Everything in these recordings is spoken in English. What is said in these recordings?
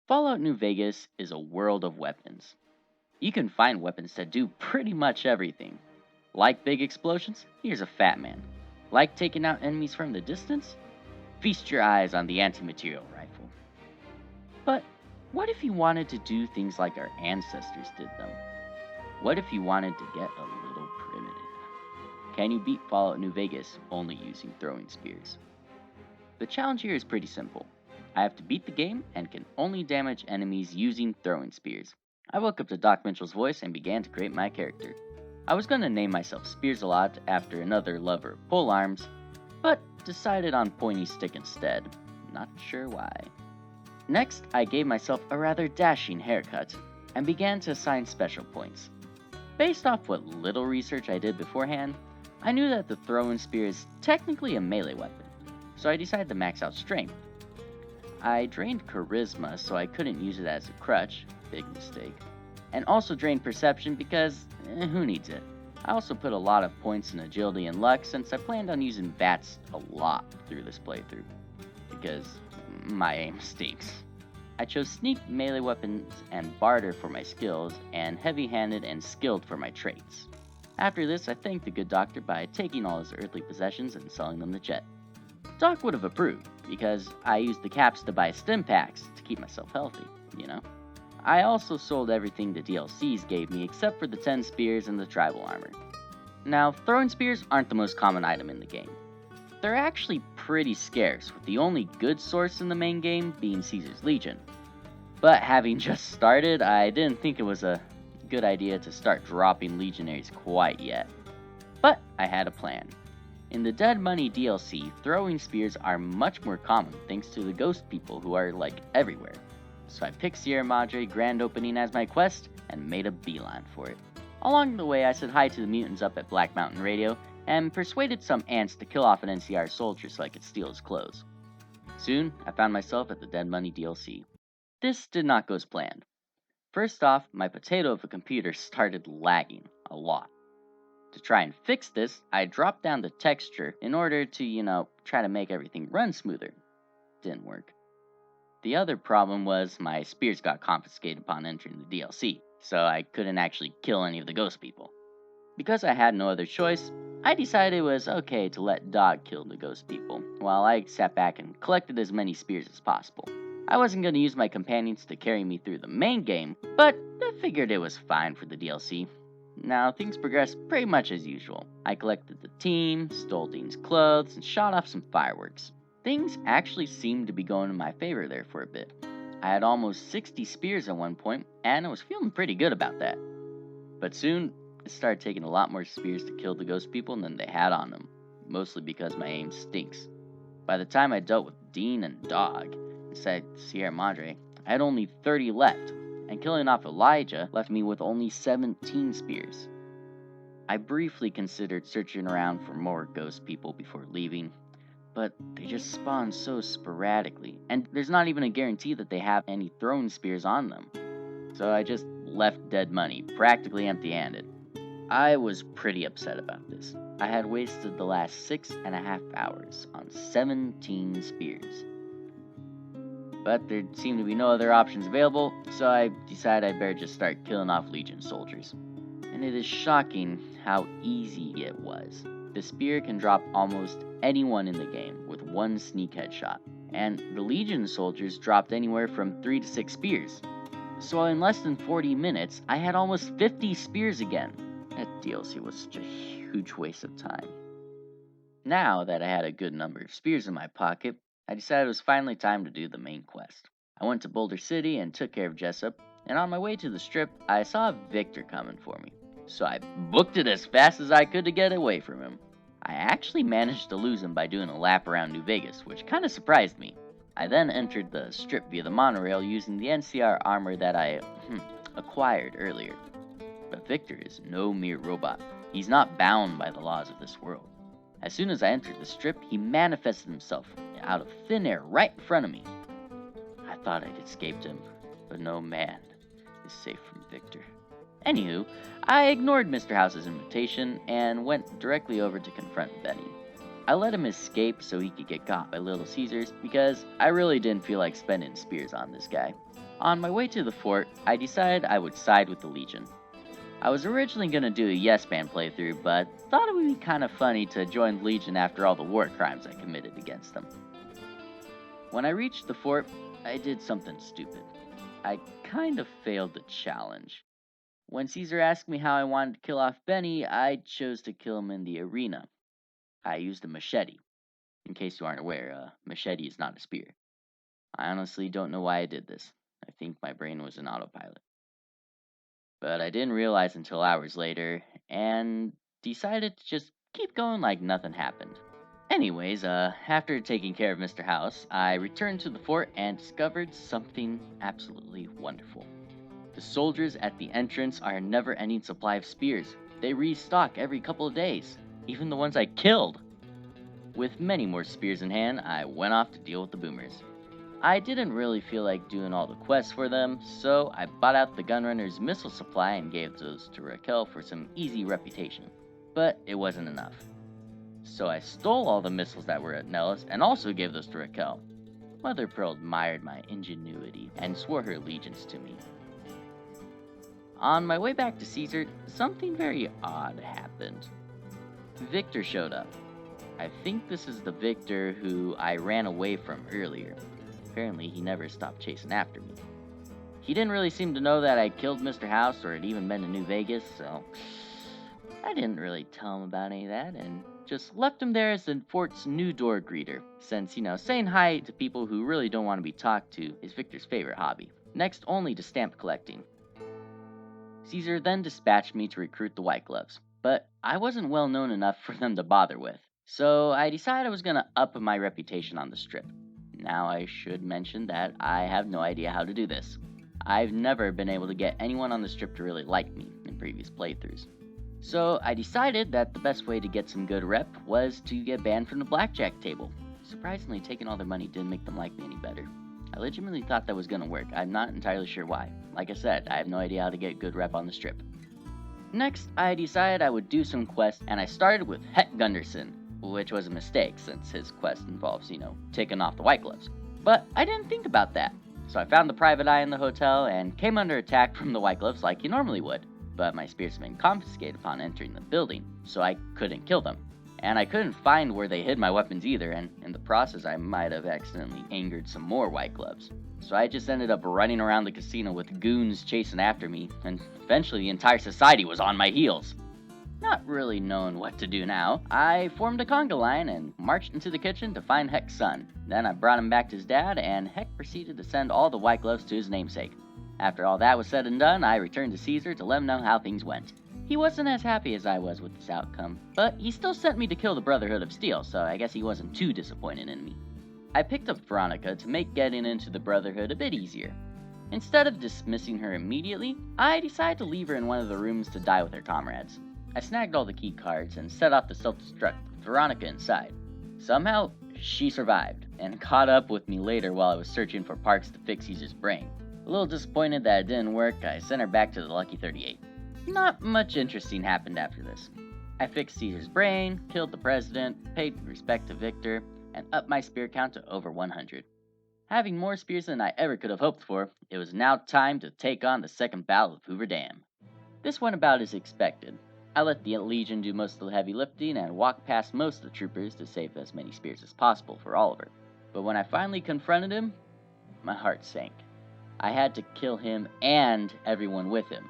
Fallout New Vegas is a world of weapons. You can find weapons that do pretty much everything. Like big explosions? Here's a fat man. Like taking out enemies from the distance? Feast your eyes on the anti-material rifle. But what if you wanted to do things like our ancestors did them? What if you wanted to get a little primitive? Can you beat Fallout New Vegas only using throwing spears? The challenge here is pretty simple. I have to beat the game and can only damage enemies using throwing spears. I woke up to Doc Mitchell's voice and began to create my character. I was going to name myself Spears a Lot after another lover of pole arms, but decided on Pointy Stick instead. Not sure why. Next, I gave myself a rather dashing haircut and began to assign special points. Based off what little research I did beforehand, I knew that the throwing spear is technically a melee weapon, so I decided to max out strength. I drained charisma so I couldn't use it as a crutch, big mistake, and also drained perception because who needs it? I also put a lot of points in agility and luck since I planned on using VATS a lot through this playthrough, because my aim stinks. I chose sneak, melee weapons, and barter for my skills, and heavy-handed and skilled for my traits. After this, I thanked the good doctor by taking all his earthly possessions and selling them to Jet. Doc would have approved, because I used the caps to buy stim packs to keep myself healthy, you know? I also sold everything the DLCs gave me except for the 10 spears and the tribal armor. Now, throwing spears aren't the most common item in the game. They're actually pretty scarce, with the only good source in the main game being Caesar's Legion. But having just started, I didn't think it was a good idea to start dropping legionaries quite yet. But I had a plan. In the Dead Money DLC, throwing spears are much more common thanks to the ghost people who are like everywhere. So I picked Sierra Madre Grand Opening as my quest and made a beeline for it. Along the way, I said hi to the mutants up at Black Mountain Radio and persuaded some ants to kill off an NCR soldier so I could steal his clothes. Soon, I found myself at the Dead Money DLC. This did not go as planned. First off, my potato of a computer started lagging a lot. To try and fix this, I dropped down the texture in order to, try to make everything run smoother. Didn't work. The other problem was my spears got confiscated upon entering the DLC, so I couldn't actually kill any of the ghost people. Because I had no other choice, I decided it was okay to let Dog kill the ghost people, while I sat back and collected as many spears as possible. I wasn't going to use my companions to carry me through the main game, but I figured it was fine for the DLC. Now, things progressed pretty much as usual. I collected the team, stole Dean's clothes, and shot off some fireworks. Things actually seemed to be going in my favor there for a bit. I had almost 60 spears at one point, and I was feeling pretty good about that. But soon, it started taking a lot more spears to kill the ghost people than they had on them, mostly because my aim stinks. By the time I dealt with Dean and Dog inside Sierra Madre, I had only 30 left, and killing off Elijah left me with only 17 spears. I briefly considered searching around for more ghost people before leaving, but they just spawn so sporadically, and there's not even a guarantee that they have any throwing spears on them. So I just left Dead Money practically empty-handed. I was pretty upset about this. I had wasted the last 6.5 hours on 17 spears. But there seemed to be no other options available, so I decided I'd better just start killing off Legion soldiers. And it is shocking how easy it was. The spear can drop almost anyone in the game with one sneak headshot, and the Legion soldiers dropped anywhere from 3 to 6 spears. So in less than 40 minutes, I had almost 50 spears again. That DLC was such a huge waste of time. Now that I had a good number of spears in my pocket, I decided it was finally time to do the main quest. I went to Boulder City and took care of Jessup, and on my way to the strip, I saw Victor coming for me. So I booked it as fast as I could to get away from him. I actually managed to lose him by doing a lap around New Vegas, which kind of surprised me. I then entered the strip via the monorail using the NCR armor that I acquired earlier. But Victor is no mere robot. He's not bound by the laws of this world. As soon as I entered the strip, he manifested himself out of thin air right in front of me. I thought I'd escaped him, but no man is safe from Victor. Anywho, I ignored Mr. House's invitation and went directly over to confront Benny. I let him escape so he could get caught by Little Caesars because I really didn't feel like spending spears on this guy. On my way to the fort, I decided I would side with the Legion. I was originally going to do a Yes Man playthrough, but thought it would be kind of funny to join the Legion after all the war crimes I committed against them. When I reached the fort, I did something stupid. I kind of failed the challenge. When Caesar asked me how I wanted to kill off Benny, I chose to kill him in the arena. I used a machete. In case you aren't aware, a machete is not a spear. I honestly don't know why I did this. I think my brain was in autopilot. But I didn't realize until hours later, and decided to just keep going like nothing happened. Anyways, after taking care of Mr. House, I returned to the fort and discovered something absolutely wonderful. The soldiers at the entrance are a never-ending supply of spears. They restock every couple of days, even the ones I killed. With many more spears in hand, I went off to deal with the boomers. I didn't really feel like doing all the quests for them, so I bought out the Gunrunner's missile supply and gave those to Raquel for some easy reputation. But it wasn't enough. So I stole all the missiles that were at Nellis and also gave those to Raquel. Mother Pearl admired my ingenuity and swore her allegiance to me. On my way back to Caesar, something very odd happened. Victor showed up. I think this is the Victor who I ran away from earlier. Apparently, he never stopped chasing after me. He didn't really seem to know that I killed Mr. House or had even been to New Vegas, so I didn't really tell him about any of that and just left him there as the fort's new door greeter, since, saying hi to people who really don't want to be talked to is Victor's favorite hobby, next only to stamp collecting. Caesar then dispatched me to recruit the White Gloves, but I wasn't well known enough for them to bother with, so I decided I was going to up my reputation on the Strip. Now, I should mention that I have no idea how to do this. I've never been able to get anyone on the Strip to really like me in previous playthroughs. So I decided that the best way to get some good rep was to get banned from the blackjack table. Surprisingly, taking all their money didn't make them like me any better. I legitimately thought that was going to work. I'm not entirely sure why. Like I said, I have no idea how to get good rep on the Strip. Next, I decided I would do some quests, and I started with Heck Gunderson, which was a mistake since his quest involves, taking off the White Gloves. But I didn't think about that. So I found the private eye in the hotel and came under attack from the White Gloves like you normally would. But my spears had been confiscated upon entering the building, so I couldn't kill them. And I couldn't find where they hid my weapons either, and in the process I might have accidentally angered some more White Gloves. So I just ended up running around the casino with goons chasing after me, and eventually the entire society was on my heels. Not really knowing what to do now, I formed a conga line and marched into the kitchen to find Heck's son. Then I brought him back to his dad, and Heck proceeded to send all the White Gloves to his namesake. After all that was said and done, I returned to Caesar to let him know how things went. He wasn't as happy as I was with this outcome, but he still sent me to kill the Brotherhood of Steel, so I guess he wasn't too disappointed in me. I picked up Veronica to make getting into the Brotherhood a bit easier. Instead of dismissing her immediately, I decided to leave her in one of the rooms to die with her comrades. I snagged all the key cards and set off to self-destruct with Veronica inside. Somehow, she survived, and caught up with me later while I was searching for parts to fix Caesar's brain. A little disappointed that it didn't work, I sent her back to the Lucky 38. Not much interesting happened after this. I fixed Caesar's brain, killed the president, paid respect to Victor, and upped my spear count to over 100. Having more spears than I ever could have hoped for, it was now time to take on the second battle of Hoover Dam. This went about as expected. I let the Legion do most of the heavy lifting and walked past most of the troopers to save as many spears as possible for Oliver. But when I finally confronted him, my heart sank. I had to kill him and everyone with him.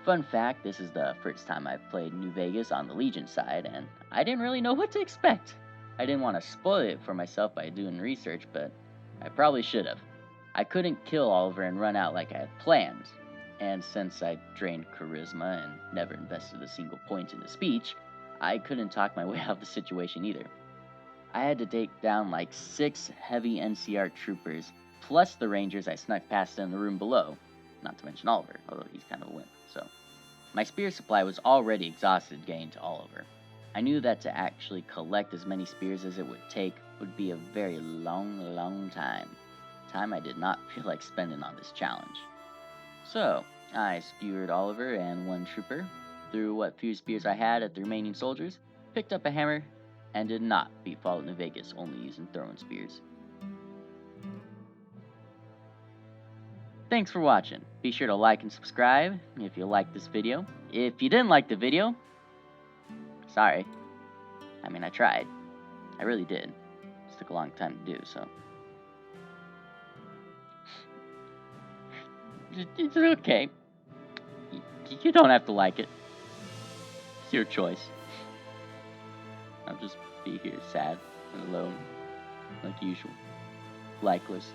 Fun fact, this is the first time I've played New Vegas on the Legion side, and I didn't really know what to expect. I didn't want to spoil it for myself by doing research, but I probably should have. I couldn't kill Oliver and run out like I had planned, and since I drained charisma and never invested a single point into speech, I couldn't talk my way out of the situation either. I had to take down like 6 heavy NCR troopers, plus the Rangers I snuck past in the room below, not to mention Oliver, although he's kind of a wimp, so. My spear supply was already exhausted getting to Oliver. I knew that to actually collect as many spears as it would take would be a very long time. Time I did not feel like spending on this challenge. So, I skewered Oliver and one trooper, threw what few spears I had at the remaining soldiers, picked up a hammer, and did not beat Fallout New Vegas only using throwing spears. Thanks for watching. Be sure to like and subscribe if you liked this video. If you didn't like the video, sorry. I mean, I tried. I really did. It took a long time to do, so. It's okay. You don't have to like it. It's your choice. I'll just be here sad and alone, like usual. Likeless,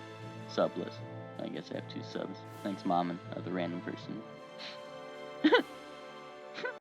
subless. I guess I have 2 subs. Thanks, Mom and other random person.